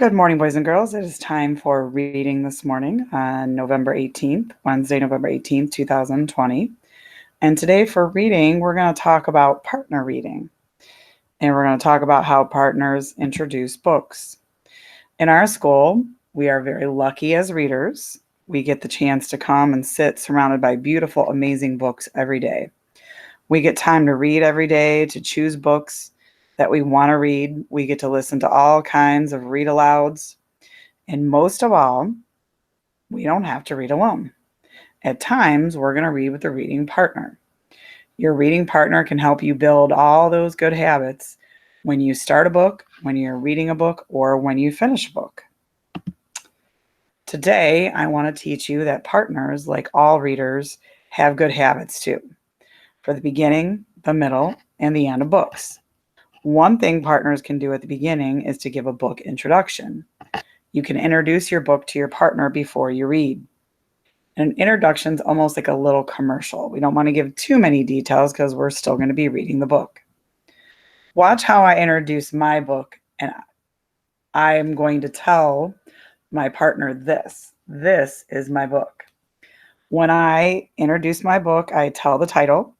Good morning, boys and girls. It is time for reading this morning on November 18th, Wednesday, November 18th, 2020. And today for reading, we're going to talk about partner reading. And we're going to talk about how partners introduce books. In our school, we are very lucky as readers. We get the chance to come and sit surrounded by beautiful, amazing books every day. We get time to read every day, to choose books that we want to read. We get to listen to all kinds of read alouds. And most of all, we don't have to read alone. At times, we're going to read with a reading partner. Your reading partner can help you build all those good habits when you start a book, when you're reading a book, or when you finish a book. Today, I want to teach you that partners, like all readers, have good habits too, for the beginning, the middle, and the end of books. One thing partners can do at the beginning is to give a book introduction. You can introduce your book to your partner before you read. An introduction is almost like a little commercial. We don't want to give too many details because we're still going to be reading the book. Watch how I introduce my book, and I am going to tell my partner this. This is my book. When I introduce my book, I tell the title.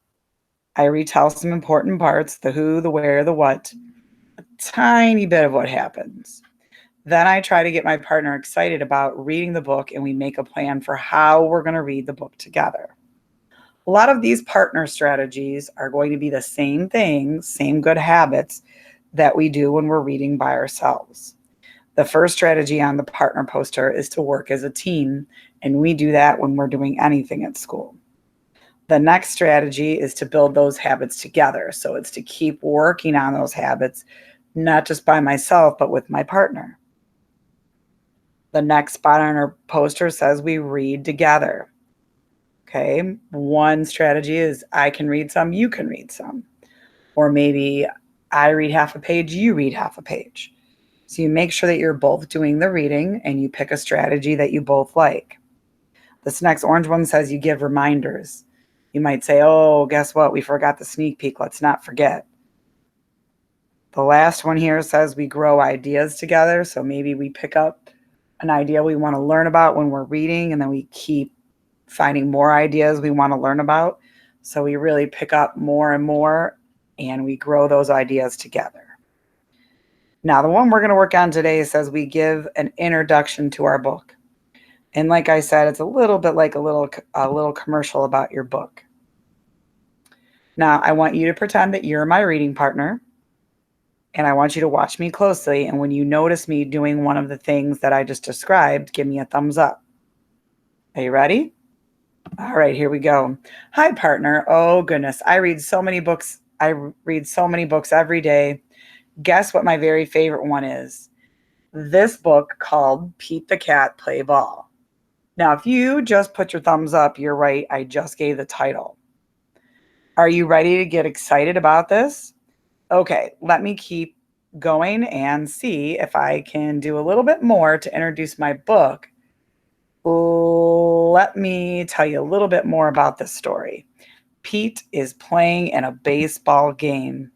I retell some important parts, the who, the where, the what, a tiny bit of what happens. Then I try to get my partner excited about reading the book, and we make a plan for how we're going to read the book together. A lot of these partner strategies are going to be the same things, same good habits that we do when we're reading by ourselves. The first strategy on the partner poster is to work as a team, and we do that when we're doing anything at school. The next strategy is to build those habits together. So it's to keep working on those habits, not just by myself, but with my partner. The next spot on our poster says we read together. Okay, one strategy is I can read some, you can read some. Or maybe I read half a page, you read half a page. So you make sure that you're both doing the reading and you pick a strategy that you both like. This next orange one says you give reminders. You might say, oh, guess what? We forgot the sneak peek. Let's not forget. The last one here says we grow ideas together. So maybe we pick up an idea we want to learn about when we're reading, and then we keep finding more ideas we want to learn about. So we really pick up more and more, and we grow those ideas together. Now, the one we're going to work on today says we give an introduction to our book. And like I said, it's a little bit like a little commercial about your book. Now, I want you to pretend that you're my reading partner, and I want you to watch me closely. And when you notice me doing one of the things that I just described, give me a thumbs up. Are you ready? All right, here we go. Hi, partner. Oh, goodness. I read so many books. I read so many books every day. Guess what my very favorite one is? This book called Pete the Cat Play Ball. Now, if you just put your thumbs up, you're right. I just gave the title. Are you ready to get excited about this? Okay, let me keep going and see if I can do a little bit more to introduce my book. Let me tell you a little bit more about this story. Pete is playing in a baseball game,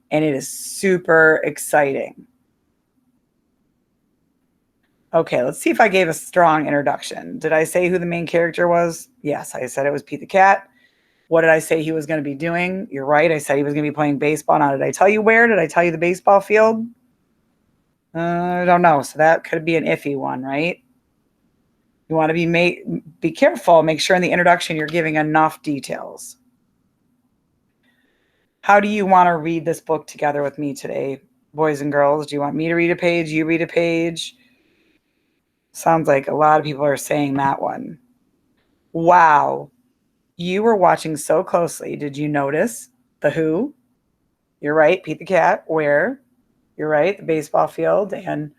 and it is super exciting. Okay, let's see if I gave a strong introduction. Did I say who the main character was? Yes, I said it was Pete the Cat. What did I say he was going to be doing? You're right. I said he was going to be playing baseball. Now, did I tell you where? Did I tell you the baseball field? I don't know. So that could be an iffy one, right? You want to be careful. Make sure in the introduction you're giving enough details. How do you want to read this book together with me today, boys and girls? Do you want me to read a page? You read a page? Sounds like a lot of people are saying that one. Wow. You were watching so closely. Did you notice the who? You're right, Pete the Cat. Where? You're right, the baseball field. And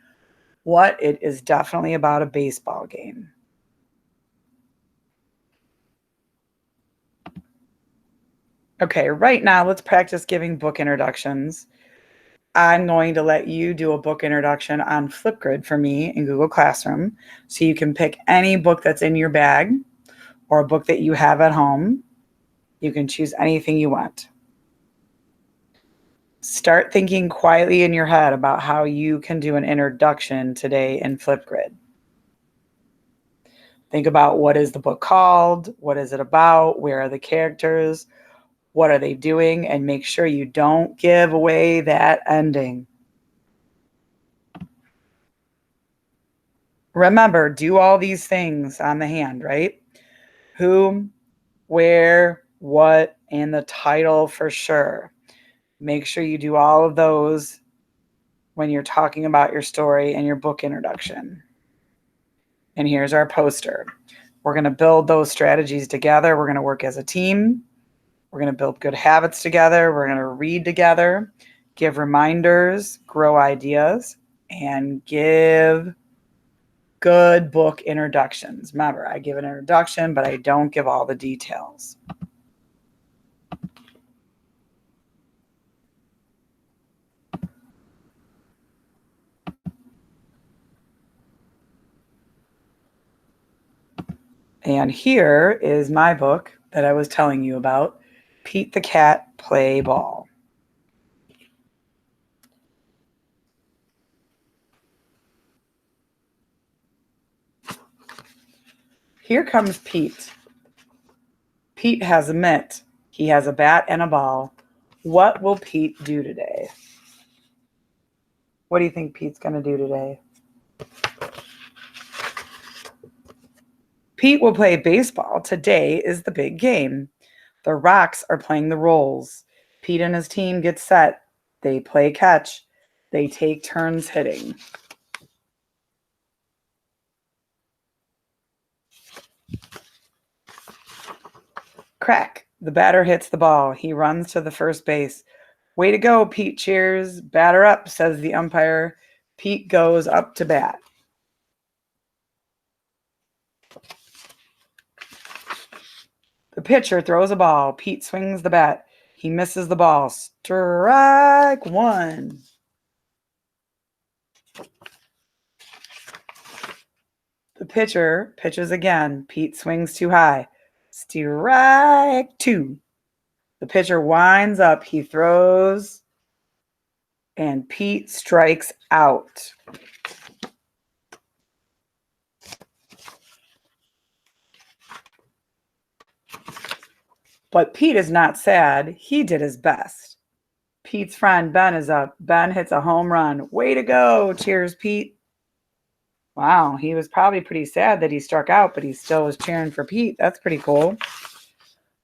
what? It is definitely about a baseball game. Okay, right now let's practice giving book introductions. I'm going to let you do a book introduction on Flipgrid for me in Google Classroom. So you can pick any book that's in your bag or a book that you have at home. You can choose anything you want. Start thinking quietly in your head about how you can do an introduction today in Flipgrid. Think about, what is the book called? What is it about? Where are the characters? What are they doing? And make sure you don't give away that ending. Remember, do all these things on the hand, right? Who, where, what, and the title for sure. Make sure you do all of those when you're talking about your story and your book introduction. And here's our poster. We're going to build those strategies together. We're going to work as a team. We're going to build good habits together. We're going to read together, give reminders, grow ideas, and give good book introductions. Remember, I give an introduction, but I don't give all the details. And here is my book that I was telling you about, Pete the Cat Play Ball. Here comes Pete. Pete has a mitt. He has a bat and a ball. What will Pete do today? What do you think Pete's going to do today? Pete will play baseball. Today is the big game. The Rocks are playing the roles. Pete and his team get set. They play catch. They take turns hitting. Crack. The batter hits the ball. He runs to the first base. Way to go, Pete cheers. Batter up, says the umpire. Pete goes up to bat. The pitcher throws a ball. Pete swings the bat. He misses the ball. Strike one. The pitcher pitches again. Pete swings too high. Strike two. The pitcher winds up. He throws, and Pete strikes out. But Pete is not sad. He did his best. Pete's friend Ben is up. Ben hits a home run. Way to go, cheers Pete. Wow, he was probably pretty sad that he struck out, but he still was cheering for Pete. That's pretty cool.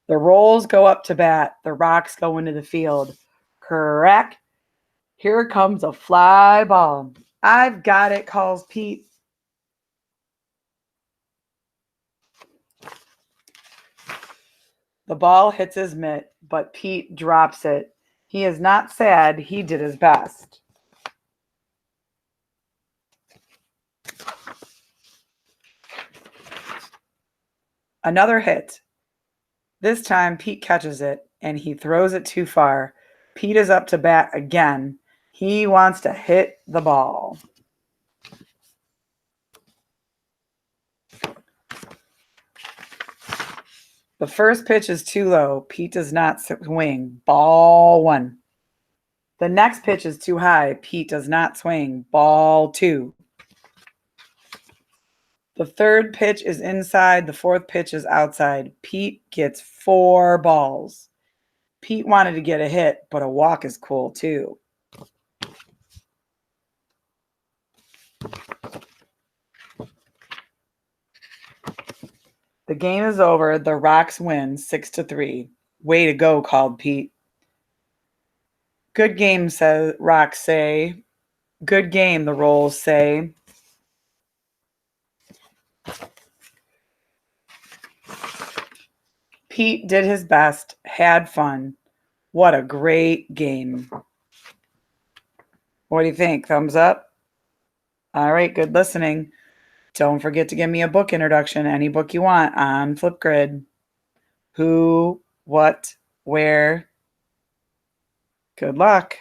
The Rolls go up to bat. The Rocks go into the field. Crack. Here comes a fly ball. I've got it, calls Pete. The ball hits his mitt, but Pete drops it. He is not sad. He did his best. Another hit. This time, Pete catches it, and he throws it too far. Pete is up to bat again. He wants to hit the ball. The first pitch is too low. Pete does not swing. Ball one. The next pitch is too high. Pete does not swing. Ball two. The third pitch is inside. The fourth pitch is outside. Pete gets 4 balls. Pete wanted to get a hit, but a walk is cool too. The game is over. The Rocks win 6-3. Way to go, called Pete. Good game, says Rocks say. Good game, the Rolls say. Pete did his best, had fun. What a great game. What do you think? Thumbs up? All right, good listening. Don't forget to give me a book introduction, any book you want, on Flipgrid. Who, what, where. Good luck.